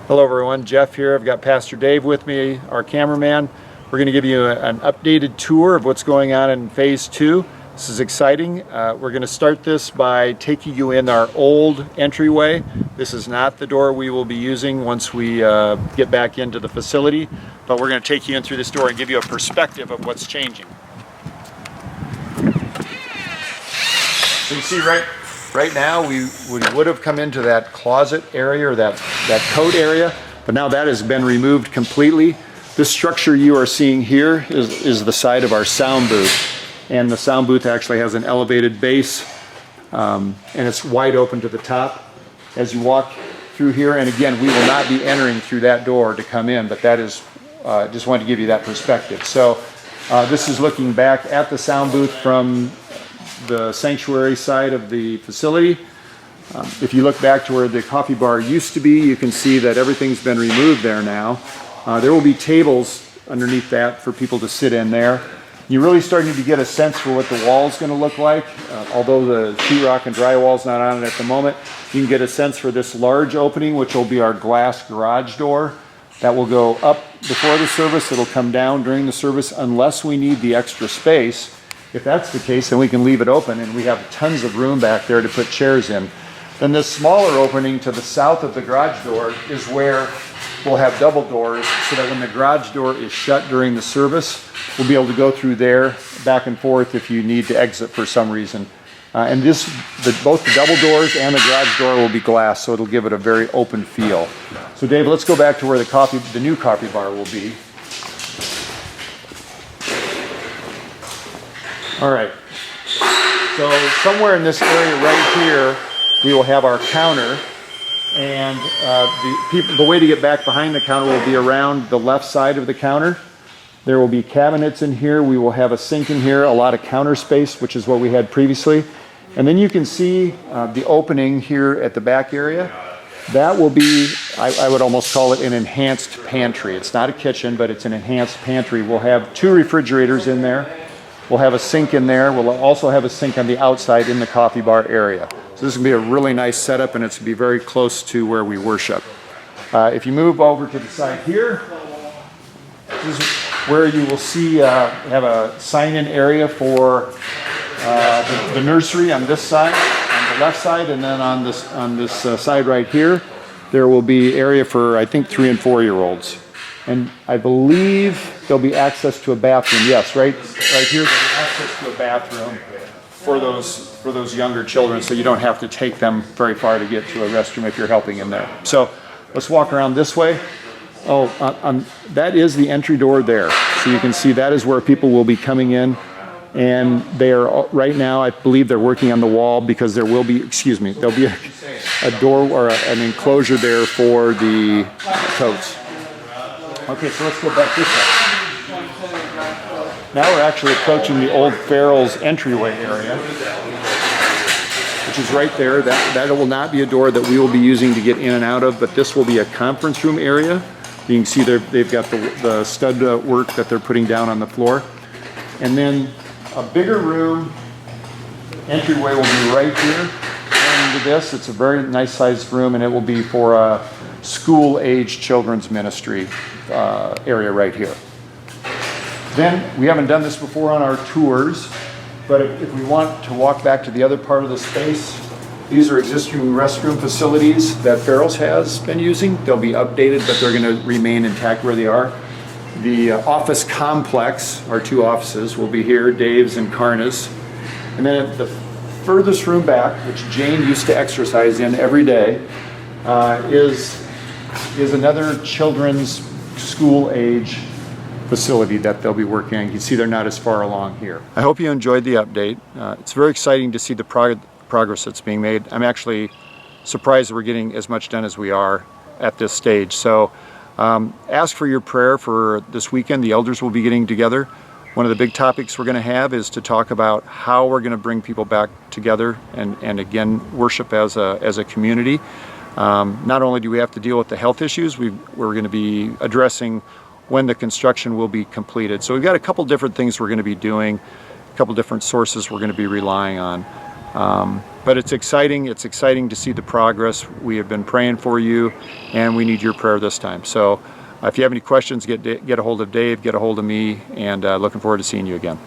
Hello everyone, Jeff here. I've got Pastor Dave with me, our cameraman. We're going to give you an updated tour of what's going on in Phase 2. This is exciting. We're going to start this by taking you in our old entryway. This is not the door we will be using once we get back into the facility, but we're going to take you in through this door and give you a perspective of what's changing. So you see right now we would have come into that closet area or that coat area, but now that has been removed completely. This structure you are seeing here is the side of our sound booth, and the sound booth actually has an elevated base and it's wide open to the top as you walk through here. And again, we will not be entering through that door to come in, but that is just wanted to give you that perspective. So this is looking back at the sound booth from the sanctuary side of the facility. If you look back to where the coffee bar used to be, you can see that everything's been removed there now. There will be tables underneath that for people to sit in there. You're really starting to get a sense for what the wall's going to look like. Although the sheetrock and drywall's not on it at the moment, you can get a sense for this large opening, which will be our glass garage door. That will go up before the service. It'll come down during the service unless we need the extra space. If that's the case, then we can leave it open, and we have tons of room back there to put chairs in. Then this smaller opening to the south of the garage door is where we'll have double doors, so that when the garage door is shut during the service, we'll be able to go through there back and forth if you need to exit for some reason. And both the double doors and the garage door will be glass, so it'll give it a very open feel. So Dave, let's go back to where the new coffee bar will be. All right, so somewhere in this area right here, we will have our counter, and the way to get back behind the counter will be around the left side of the counter. There will be cabinets in here. We will have a sink in here, a lot of counter space, which is what we had previously. And then you can see the opening here at the back area. That will be, I would almost call it an enhanced pantry. It's not a kitchen, but it's an enhanced pantry. We'll have 2 refrigerators in there. We'll have a sink in there. We'll also have a sink on the outside in the coffee bar area. So this will be a really nice setup, and it's going to be very close to where we worship. If you move over to the side here, this is where you will see have a sign-in area for the nursery on this side, on the left side, and then on this side right here, there will be area for, I think, 3- and 4-year-olds. And I believe there'll be access to a bathroom. Yes, right here, there'll be access to a bathroom for those younger children, so you don't have to take them very far to get to a restroom if you're helping in there. So let's walk around this way. That is the entry door there. So you can see that is where people will be coming in, and they are right now, I believe they're working on the wall because there will be, there'll be a door or an enclosure there for the totes. Okay, so let's go back this way. Now we're actually approaching the old Farrell's entryway area, which is right there. That will not be a door that we will be using to get in and out of, but this will be a conference room area. You can see they've got the stud work that they're putting down on the floor. And then a bigger room, entryway will be right here. And into this, it's a very nice sized room, and it will be for a school-age children's ministry area right here. Then, we haven't done this before on our tours, but if we want to walk back to the other part of the space, these are existing restroom facilities that Farrell's has been using. They'll be updated, but they're going to remain intact where they are. The office complex, our 2 offices, will be here, Dave's and Karna's. And then at the furthest room back, which Jane used to exercise in every day, is another children's school-age facility that they'll be working on. You can see they're not as far along here. I hope you enjoyed the update. It's very exciting to see the progress that's being made. I'm actually surprised that we're getting as much done as we are at this stage. So ask for your prayer for this weekend. The elders will be getting together. One of the big topics we're going to have is to talk about how we're going to bring people back together and again worship as a community. Not only do we have to deal with the health issues, we're going to be addressing when the construction will be completed. So we've got a couple different things we're going to be doing, a couple different sources we're going to be relying on. But it's exciting to see the progress. We have been praying for you, and we need your prayer this time. So if you have any questions, get a hold of Dave, get a hold of me, and looking forward to seeing you again.